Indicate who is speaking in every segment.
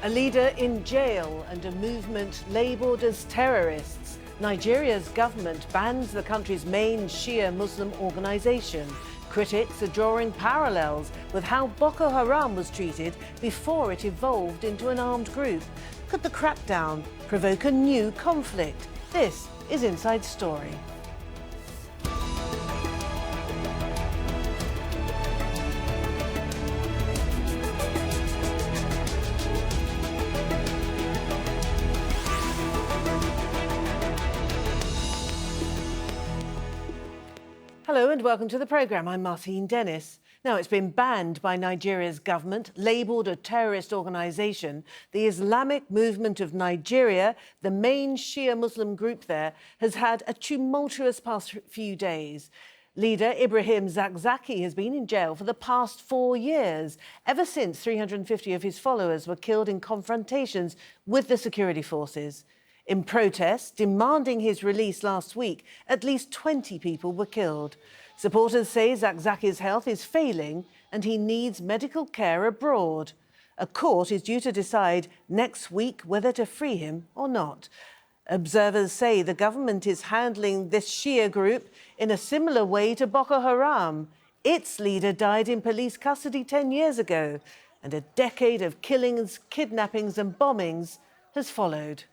Speaker 1: A leader in jail and a movement labelled as terrorists. Nigeria's government bans the country's main Shia Muslim organisation. Critics are drawing parallels with how Boko Haram was treated before it evolved into an armed group. Could the crackdown provoke a new conflict? This is Inside Story. Hello and welcome to the programme. I'm Martine. Now, it's been banned by Nigeria's government, labelled a terrorist organisation. The Islamic Movement of Nigeria, the main Shia Muslim group there, has had a tumultuous past few days. Leader Ibrahim Zakzaky has been in jail for the past 4 years, ever since 350 of his followers were killed in confrontations with the security forces. In protest, demanding his release last week, at least 20 people were killed. Supporters say Zakzaky's health is failing and he needs medical care abroad. A court is due to decide next week whether to free him or not. Observers say the government is handling this Shia group in a similar way to Boko Haram. Its leader died in police custody 10 years ago, and a decade of killings, kidnappings and bombings has followed.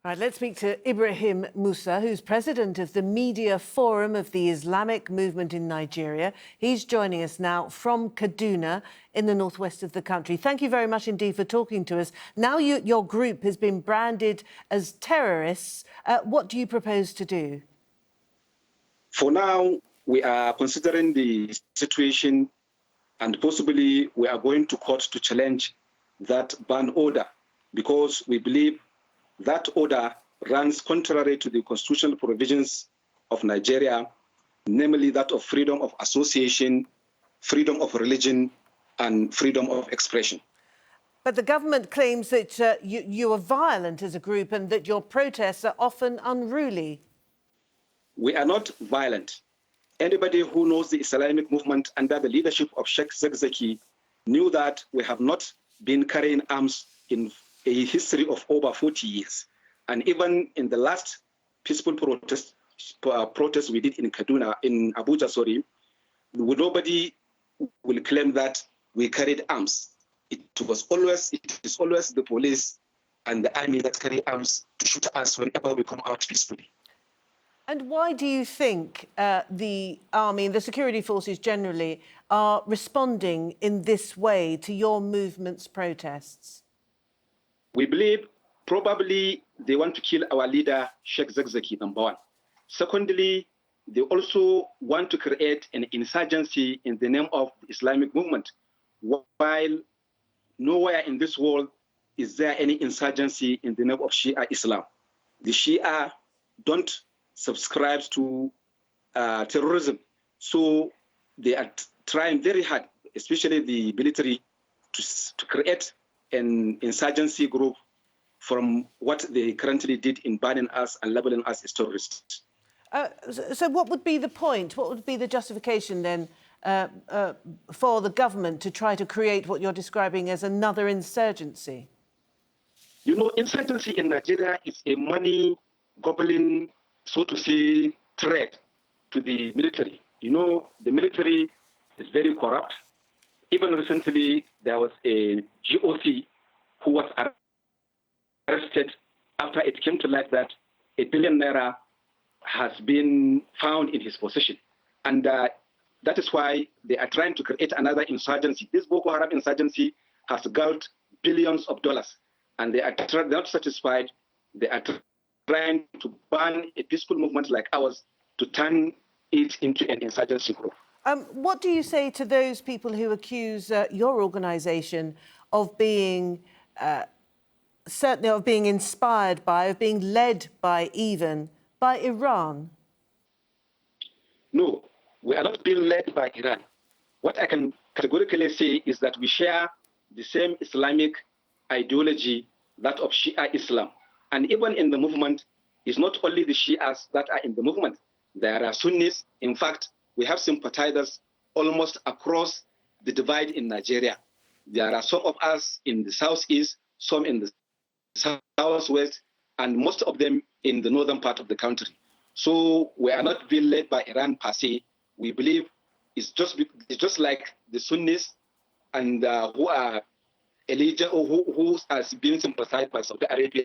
Speaker 1: Right, let's speak to Ibrahim Musa, who's president of the Media Forum of the Islamic Movement in Nigeria. He's joining us now from Kaduna in the northwest of the country. Thank you very much indeed for talking to us. Now your group has been branded as terrorists. What do you propose to do?
Speaker 2: For now, we are considering the situation and possibly we are going to court to challenge that ban order because we believe that order runs contrary to the constitutional provisions of Nigeria, namely that of freedom of association, freedom of religion, and freedom of expression.
Speaker 1: But the government claims that you are violent as a group and that your protests are often unruly.
Speaker 2: We are not violent. Anybody who knows the Islamic movement under the leadership of Sheikh Zakzaky knew that we have not been carrying arms in a history of over 40 years. And even in the last peaceful protest we did in Kaduna, in Abuja, nobody will claim that we carried arms. It is always the police and the army that carry arms to shoot us whenever we come out peacefully.
Speaker 1: And why do you think the army and the security forces generally are responding in this way to your movement's protests?
Speaker 2: We believe probably they want to kill our leader, Sheikh Zakzaky, number one. Secondly, they also want to create an insurgency in the name of the Islamic movement, while nowhere in this world is there any insurgency in the name of Shia Islam. The Shia don't subscribe to terrorism, so they are trying very hard, especially the military, to create an insurgency group from what they currently did in banning us and labeling us as terrorists.
Speaker 1: So what would be the point? What would be the justification then for the government to try to create what you're describing as another insurgency?
Speaker 2: You know, insurgency in Nigeria is a money-gobbling, so to say, threat to the military. You know, the military is very corrupt. Even recently, there was a GOC who was arrested after it came to light that R1 billion has been found in his possession. And that is why they are trying to create another insurgency. This Boko Haram insurgency has got billions of dollars. And they are not satisfied. They are trying to ban a peaceful movement like ours to turn it into an insurgency group.
Speaker 1: What do you say to those people who accuse your organisation of being, certainly of being inspired by, of being led by even, by Iran?
Speaker 2: No, we are not being led by Iran. What I can categorically say is that we share the same Islamic ideology, that of Shia Islam. And even in the movement, it's not only the Shias that are in the movement. There are Sunnis. In fact, we have sympathizers almost across the divide in Nigeria. There are some of us in the southeast, some in the southwest, and most of them in the northern part of the country. So we are not being led by Iran per se. We believe it's just like the Sunnis and who are allegiant or who are being sympathized by Saudi Arabia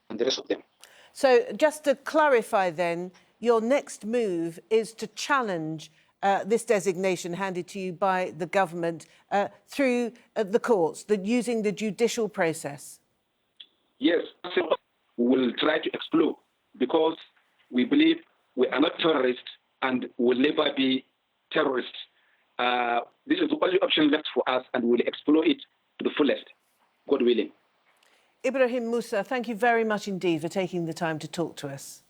Speaker 2: and the rest of them.
Speaker 1: So just to clarify then, your next move is to challenge this designation handed to you by the government through the courts, using the judicial process.
Speaker 2: Yes, we will try to explore because we believe we are not terrorists and will never be terrorists. This is the only option left for us, and we'll explore it to the fullest, God willing.
Speaker 1: Ibrahim Musa, thank you very much indeed for taking the time to talk to us.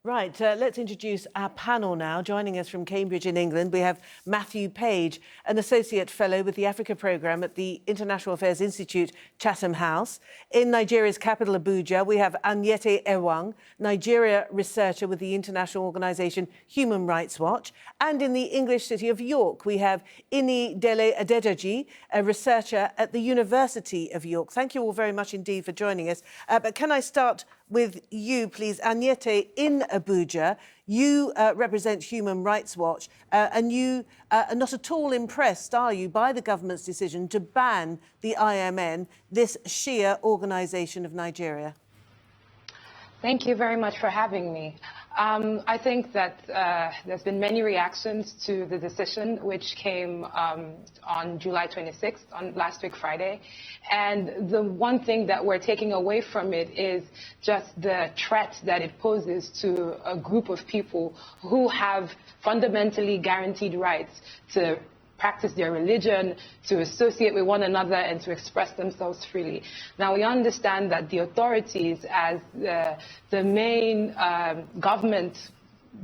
Speaker 1: Right, let's introduce our panel now. Joining us from Cambridge in England, we have Matthew Page, an Associate Fellow with the Africa Programme at the International Affairs Institute, Chatham House. In Nigeria's capital, Abuja, we have Anyete Ewang, Nigeria researcher with the international organisation Human Rights Watch. And in the English city of York, we have Ini Dele Adedaji, a researcher at the University of York. Thank you all very much indeed for joining us. But can I start with you, please, Anyete, in Abuja. You represent Human Rights Watch, and you are not at all impressed, are you, by the government's decision to ban the IMN, this Shia organisation of Nigeria?
Speaker 3: Thank you very much for having me. I think that there's been many reactions to the decision, which came on July 26th, on last week Friday. And the one thing that we're taking away from it is just the threat that it poses to a group of people who have fundamentally guaranteed rights to practice their religion, to associate with one another, and to express themselves freely. Now, we understand that the authorities, as the main government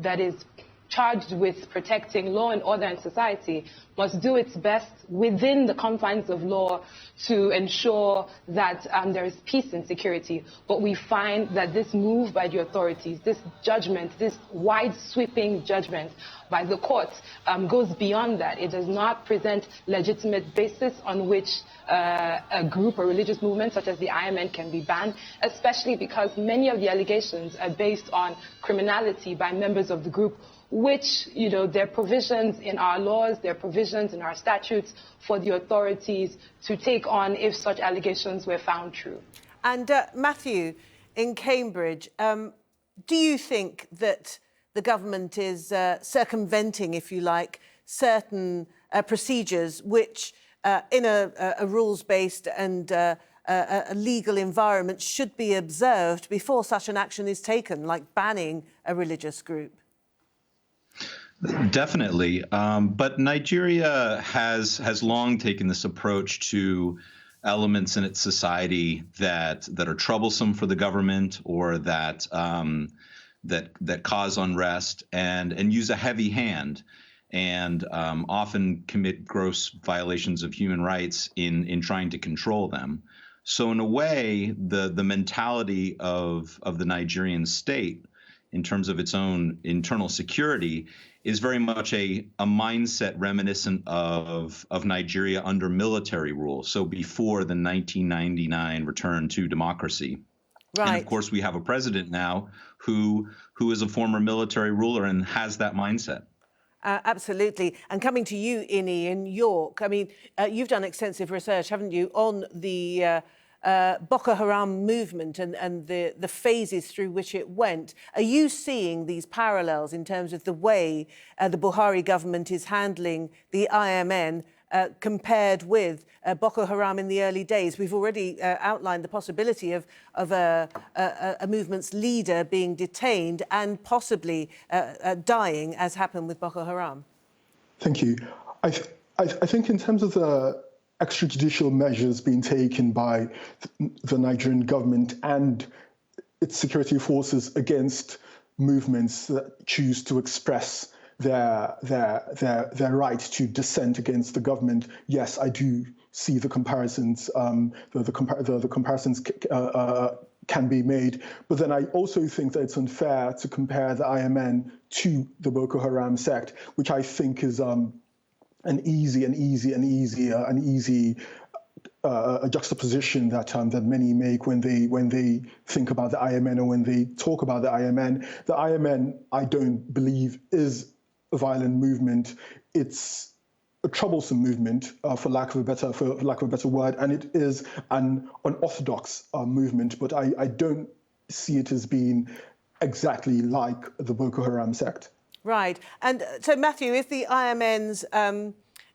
Speaker 3: that is charged with protecting law and order in society, must do its best within the confines of law to ensure that there is peace and security. But we find that this move by the authorities, this judgment, this wide sweeping judgment by the courts goes beyond that. It does not present legitimate basis on which a group or religious movement such as the IMN can be banned, especially because many of the allegations are based on criminality by members of the group, which, you know, there are provisions in our laws, there are provisions in our statutes for the authorities to take on if such allegations were found true.
Speaker 1: And Matthew, in Cambridge, do you think that the government is circumventing, if you like, certain procedures which, in a rules-based and a legal environment, should be observed before such an action is taken, like banning a religious group?
Speaker 4: Definitely. But Nigeria has long taken this approach to elements in its society that are troublesome for the government or that cause unrest and use a heavy hand and often commit gross violations of human rights in trying to control them. So in a way, the mentality of the Nigerian state in terms of its own internal security is very much a mindset reminiscent of Nigeria under military rule, so before the 1999 return to democracy. Right. And of course, we have a president now who is a former military ruler and has that mindset.
Speaker 1: Absolutely. And coming to you, Ini, in York, I mean, you've done extensive research, haven't you, on the Boko Haram movement and the phases through which it went. Are you seeing these parallels in terms of the way the Buhari government is handling the IMN compared with Boko Haram in the early days? We've already outlined the possibility of a movement's leader being detained and possibly dying, as happened with Boko Haram.
Speaker 5: Thank you. I think in terms of the extrajudicial measures being taken by the Nigerian government and its security forces against movements that choose to express their right to dissent against the government, yes, I do see the comparisons. The comparisons can be made, but then I also think that it's unfair to compare the IMN to the Boko Haram sect, which I think is an easy a juxtaposition that that many make when they think about the IMN or when they talk about the IMN. The IMN, I don't believe, is a violent movement. It's a troublesome movement, for lack of a better word, and it is an unorthodox movement. But I don't see it as being exactly like the Boko Haram sect.
Speaker 1: Right. And so, Matthew, if the IMN's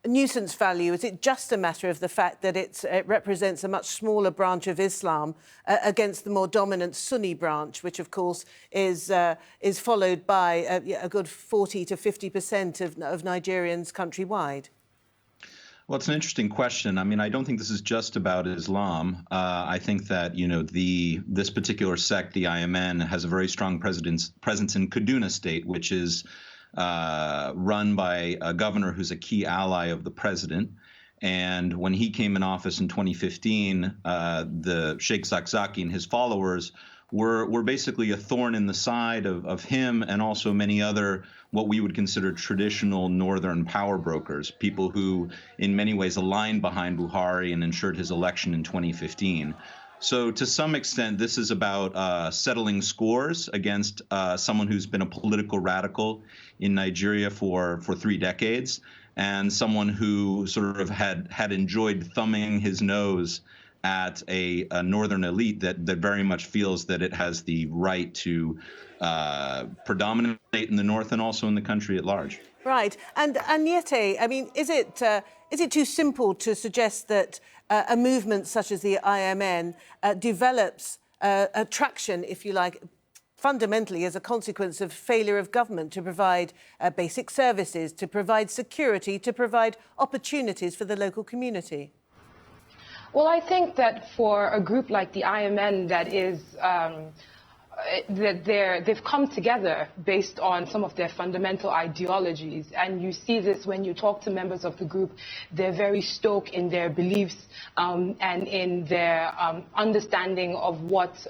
Speaker 1: nuisance value, is it just a matter of the fact that it represents a much smaller branch of Islam against the more dominant Sunni branch, which, of course, is followed by a good 40 to 50% of Nigerians countrywide?
Speaker 4: Well, it's an interesting question. I mean, I don't think this is just about Islam. I think that, this particular sect, the IMN, has a very strong presence in Kaduna State, which is run by a governor who's a key ally of the president. And when he came in office in 2015, the Sheikh Zakzaky and his followers were basically a thorn in the side of him and also many other what we would consider traditional northern power brokers, people who in many ways aligned behind Buhari and ensured his election in 2015. So to some extent, this is about settling scores against someone who's been a political radical in Nigeria for 3 decades, and someone who sort of had enjoyed thumbing his nose at a northern elite that very much feels that it has the right to predominate in the north and also in the country at large. Right.
Speaker 1: And Nyete, I mean, is it too simple to suggest that a movement such as the IMN develops traction, if you like, fundamentally as a consequence of failure of government to provide basic services, to provide security, to provide opportunities for the local community?
Speaker 3: Well, I think that for a group like the IMN that is they've come together based on some of their fundamental ideologies, and you see this when you talk to members of the group. They're very stoic in their beliefs and in their understanding of what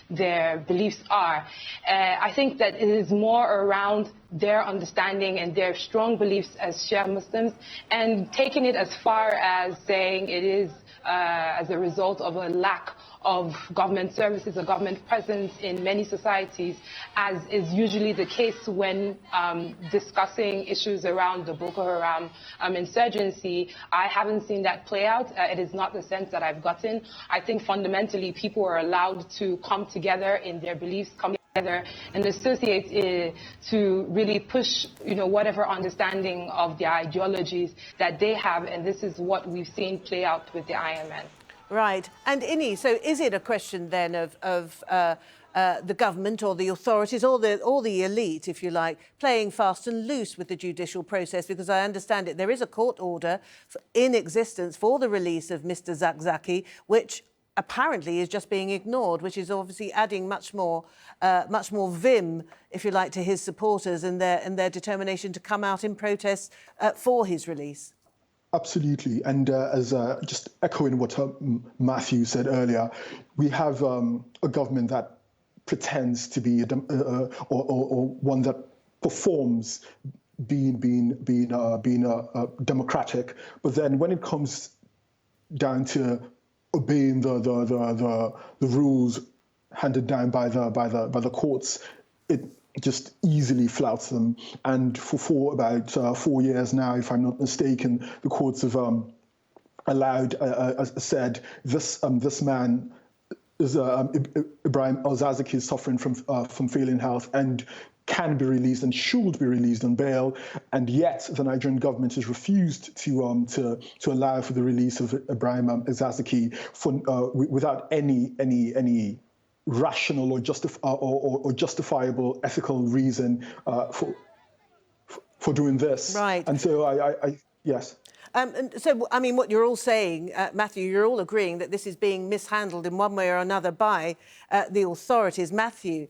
Speaker 3: their beliefs are. I think that it is more around their understanding and their strong beliefs as Shia Muslims, and taking it as far as saying it is as a result of a lack of government services, a government presence in many societies, as is usually the case when discussing issues around the Boko Haram insurgency. I haven't seen that play out. It is not the sense that I've gotten. I think fundamentally people are allowed to come together in their beliefs, come together and associate to really push, whatever understanding of the ideologies that they have, and this is what we've seen play out with the IMN.
Speaker 1: Right. And Inni, so is it a question then of the government or the authorities or the elite, if you like, playing fast and loose with the judicial process? Because I understand it, there is a court order in existence for the release of Mr. Zakzaky, which apparently is just being ignored, which is obviously adding much more vim, if you like, to his supporters and their determination to come out in protest for his release.
Speaker 5: Absolutely. And as just echoing what Matthew said earlier, we have a government that pretends to be or one that performs being democratic, but then when it comes down to obeying the rules handed down by the courts, it just easily flouts them. And for about 4 years now, if I'm not mistaken, the courts have allowed, said this man is Ibrahim Zakzaky is suffering from failing health and can be released and should be released on bail, and yet the Nigerian government has refused to allow for the release of Ibrahim Zakzaky without any rational or justifiable ethical reason for doing this.
Speaker 1: Right.
Speaker 5: And so yes.
Speaker 1: And so, I mean, what you're all saying, Matthew, you're all agreeing that this is being mishandled in one way or another by the authorities. Matthew,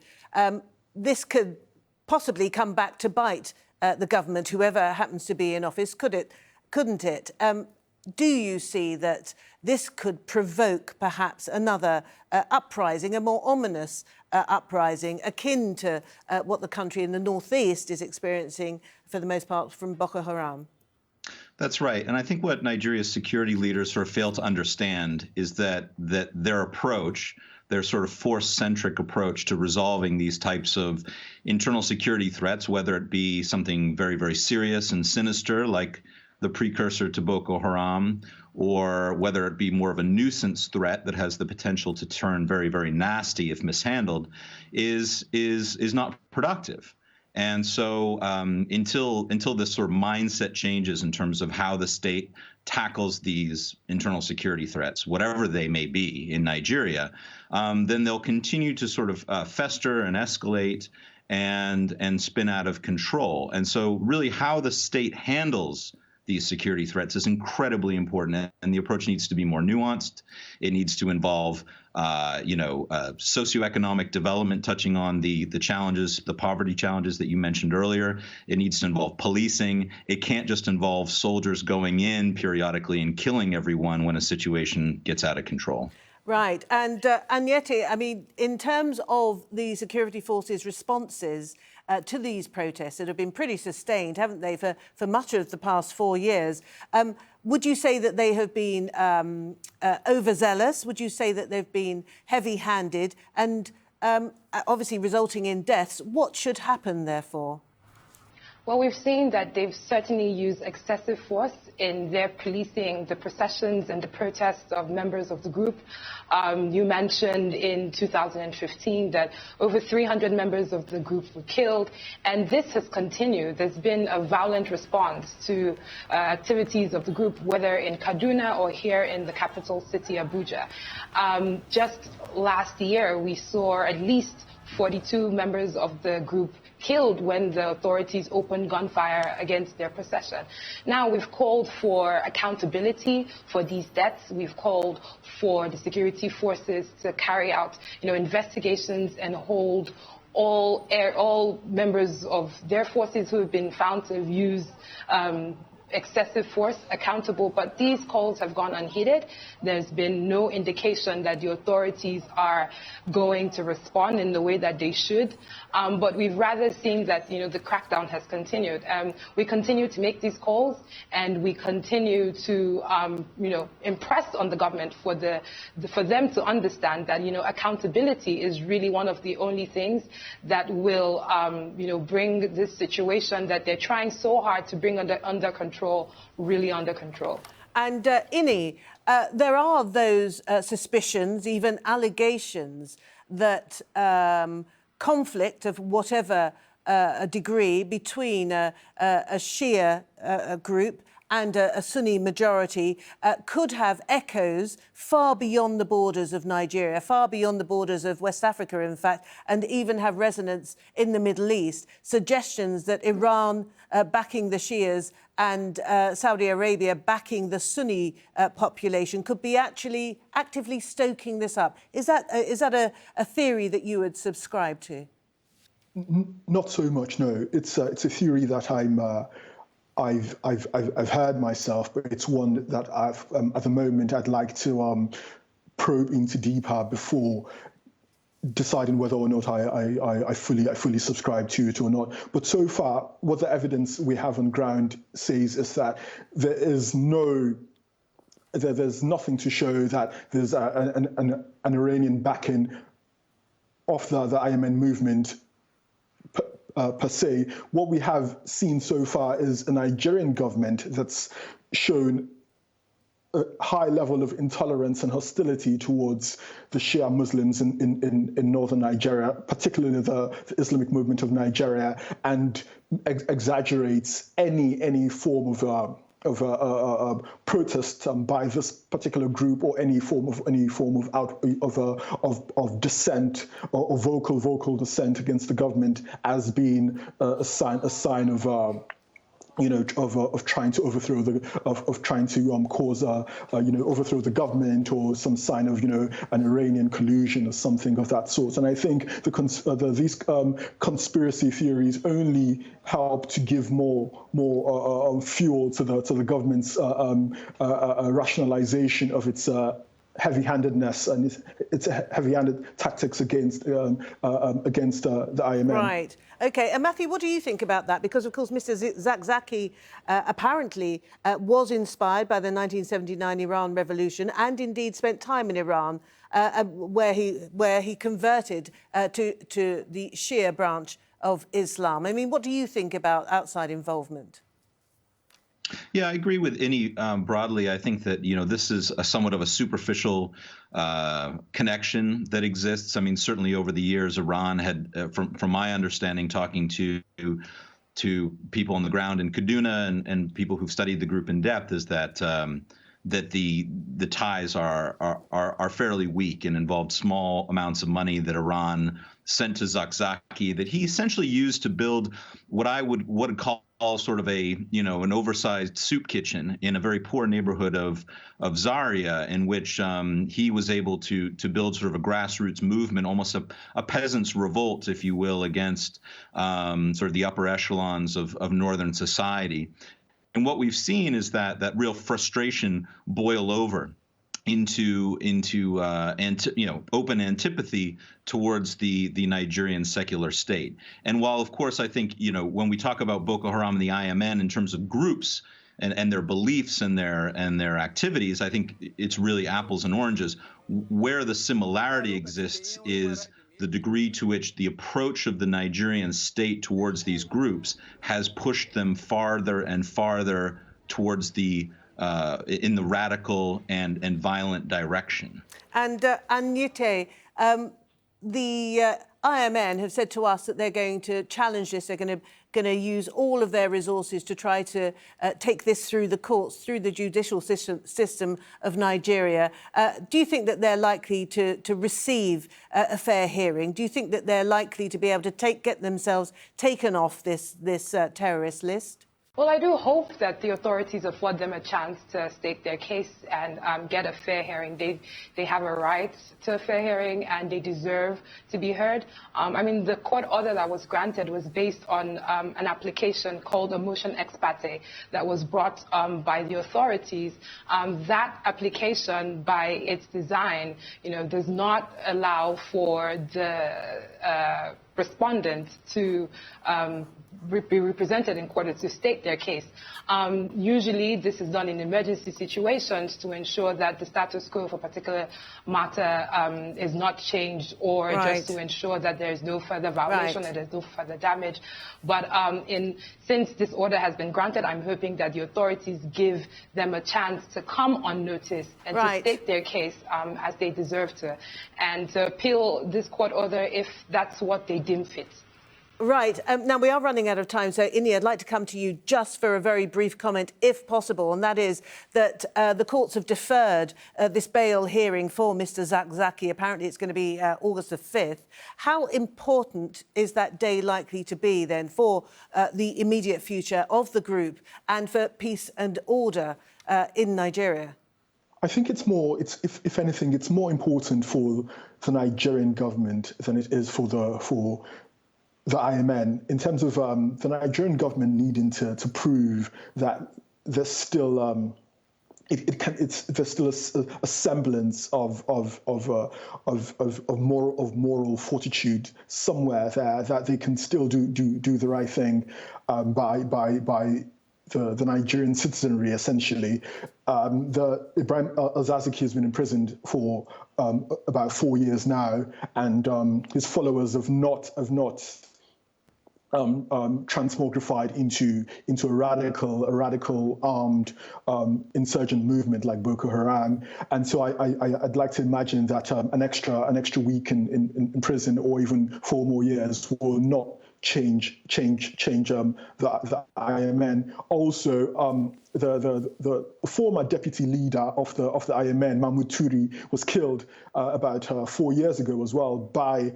Speaker 1: this could possibly come back to bite the government, whoever happens to be in office, couldn't it? Do you see that this could provoke perhaps another uprising, a more ominous uprising, akin to what the country in the northeast is experiencing, for the most part, from Boko Haram.
Speaker 4: That's right. And I think what Nigeria's security leaders sort of fail to understand is that their approach, their sort of force-centric approach to resolving these types of internal security threats, whether it be something very, very serious and sinister like the precursor to Boko Haram, or whether it be more of a nuisance threat that has the potential to turn very, very nasty if mishandled, is not productive. And so until this sort of mindset changes in terms of how the state tackles these internal security threats, whatever they may be in Nigeria, then they'll continue to sort of fester and escalate and spin out of control. And so really how the state handles these security threats is incredibly important, and the approach needs to be more nuanced. It needs to involve, socioeconomic development, touching on the challenges, the poverty challenges that you mentioned earlier. It needs to involve policing. It can't just involve soldiers going in periodically and killing everyone when a situation gets out of control.
Speaker 1: Right, and yet, I mean, in terms of the security forces' responses to these protests that have been pretty sustained, haven't they, for much of the past 4 years, would you say that they have been overzealous? Would you say that they've been heavy-handed and obviously resulting in deaths? What should happen, therefore?
Speaker 3: Well, we've seen that they've certainly used excessive force in their policing the processions and the protests of members of the group. You mentioned in 2015 that over 300 members of the group were killed, and this has continued. There's been a violent response to activities of the group, whether in Kaduna or here in the capital city, Abuja. Just last year, we saw at least 42 members of the group killed when the authorities opened gunfire against their procession. Now we've called for accountability for these deaths. We've called for the security forces to carry out, investigations and hold all members of their forces who have been found to have used excessive force accountable, but these calls have gone unheeded. There's been no indication that the authorities are going to respond in the way that they should, but we've rather seen that the crackdown has continued. We continue to make these calls, and we continue to impress on the government for them to understand that accountability is really one of the only things that will bring this situation that they're trying so hard to bring under control really under control.
Speaker 1: And Ini, there are those suspicions, even allegations, that conflict of whatever degree between a Shia group and a Sunni majority could have echoes far beyond the borders of Nigeria, far beyond the borders of West Africa, in fact, and even have resonance in the Middle East. Suggestions that Iran backing the Shias and Saudi Arabia backing the Sunni population could be actually actively stoking this up. Is that a theory that you would subscribe to?
Speaker 5: Not so much, no. It's a theory that I've heard myself, but it's one that at the moment I'd like to probe into deeper before deciding whether or not I fully subscribe to it or not. But so far, what the evidence we have on ground says is that there's nothing to show that there's an Iranian backing of the IMN movement per se. What we have seen so far is a Nigerian government that's shown a high level of intolerance and hostility towards the Shia Muslims in northern Nigeria, particularly the Islamic Movement of Nigeria, and exaggerates any form of protest by this particular group, or any form of dissent or vocal dissent against the government as being a sign of trying to overthrow overthrow the government, or some sign of an Iranian collusion or something of that sort. And I think these conspiracy theories only help to give more fuel to the government's rationalization of its heavy-handedness and its heavy-handed tactics against the IMN.
Speaker 1: Right. OK. And Matthew, what do you think about that? Because, of course, Mr. Zakzaky apparently was inspired by the 1979 Iran revolution and indeed spent time in Iran, where he converted to the Shia branch of Islam. I mean, what do you think about outside involvement?
Speaker 4: Yeah, I agree with Inni broadly. I think that, this is somewhat of a superficial connection that exists. I mean, certainly over the years, Iran had, from my understanding, talking to people on the ground in Kaduna and people who've studied the group in depth, is that that the ties are fairly weak and involved small amounts of money that Iran sent to Zakzaky that he essentially used to build what I would call sort of an oversized soup kitchen in a very poor neighborhood of Zaria, in which he was able to build sort of a grassroots movement, almost a peasants' revolt, if you will, against sort of the upper echelons of northern society. And what we've seen is that real frustration boil over into open antipathy towards the Nigerian secular state. And while, of course, I think, when we talk about Boko Haram and the IMN in terms of groups and their beliefs and their activities, I think it's really apples and oranges. Where the similarity exists is the degree to which the approach of the Nigerian state towards these groups has pushed them farther and farther towards in the radical and violent direction. And
Speaker 1: Nyete, the IMN have said to us that they're going to challenge this. They're going to use all of their resources to try to take this through the courts, through the judicial system of Nigeria. Do you think that they're likely to receive a fair hearing? Do you think that they're likely to be able to get themselves taken off this terrorist list?
Speaker 3: Well, I do hope that the authorities afford them a chance to state their case and get a fair hearing. They have a right to a fair hearing and they deserve to be heard. I mean, the court order that was granted was based on an application called a motion ex parte that was brought by the authorities. That application, by its design, does not allow for the respondent to be represented in court to state their case. Usually this is done in emergency situations to ensure that the status quo of a particular matter is not changed, or just to ensure that there is no further violation and there's no further damage. But since this order has been granted, I'm hoping that the authorities give them a chance to come on notice and to state their case as they deserve to, and to appeal this court order if that's what they deem fit.
Speaker 1: Right. Now, we are running out of time, so, Inni, I'd like to come to you just for a very brief comment, if possible, and that is that the courts have deferred this bail hearing for Mr Zakzaky. Apparently it's going to be August the 5th. How important is that day likely to be, then, for the immediate future of the group and for peace and order in Nigeria?
Speaker 5: I think if anything, it's more important for the Nigerian government than it is for the IMN, in terms of the Nigerian government needing to prove that there's still there's still a semblance of moral fortitude somewhere there, that they can still do the right thing by the Nigerian citizenry, essentially. The Ibrahim Zakzaky has been imprisoned for about 4 years now, and his followers have not transmogrified into a radical armed insurgent movement like Boko Haram. And so I'd like to imagine that an extra week in prison, or even 4 more years, will not change the IMN. Also, the former deputy leader of the IMN, Mahmoud Turi, was killed about 4 years ago as well by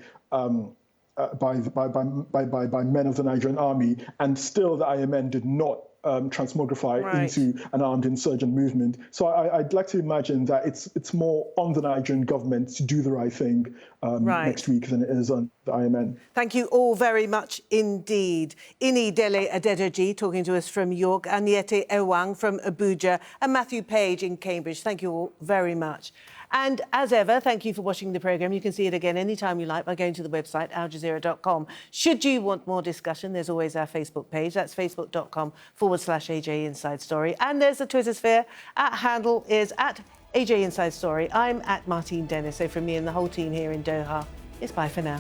Speaker 5: men of the Nigerian army, and still the IMN did not transmogrify into an armed insurgent movement. So I'd like to imagine that it's more on the Nigerian government to do the right thing next week than it is on the IMN.
Speaker 1: Thank you all very much indeed. Inni Dele Adedoji talking to us from York, Anyete Ewang from Abuja, and Matthew Page in Cambridge. Thank you all very much. And as ever, thank you for watching the programme. You can see it again anytime you like by going to the website, aljazeera.com. Should you want more discussion, there's always our Facebook page. That's facebook.com/AJ Inside Story. And there's the Twitter sphere. Handle is @AJ Inside Story. I'm @Martine Dennis. So from me and the whole team here in Doha, it's bye for now.